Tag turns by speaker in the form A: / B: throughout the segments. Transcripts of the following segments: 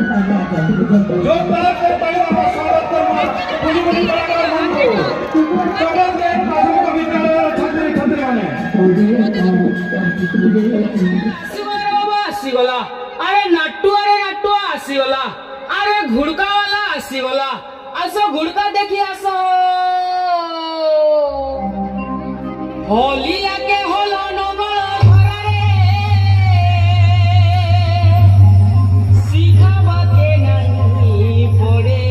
A: जो बात करता है आपका स्वागत करूंगा पूरी पूरी कलाकार मंडली स्वागत है प्राथमिक विद्यालय छात्र छात्राने
B: आसीगला अरे नट्टू आसीगला अरे घुड़का वाला आसीगला आसो घुड़का देखी आसो होली आके होलो नंगल घरारे सीखा के नहीं पड़े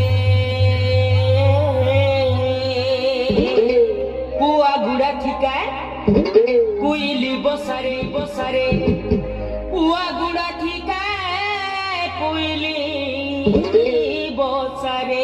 B: कुआ गुड़ा ठिकाए कुइली बसारे बसारे कुआ गुड़ा ठिकाए कुइली बसारे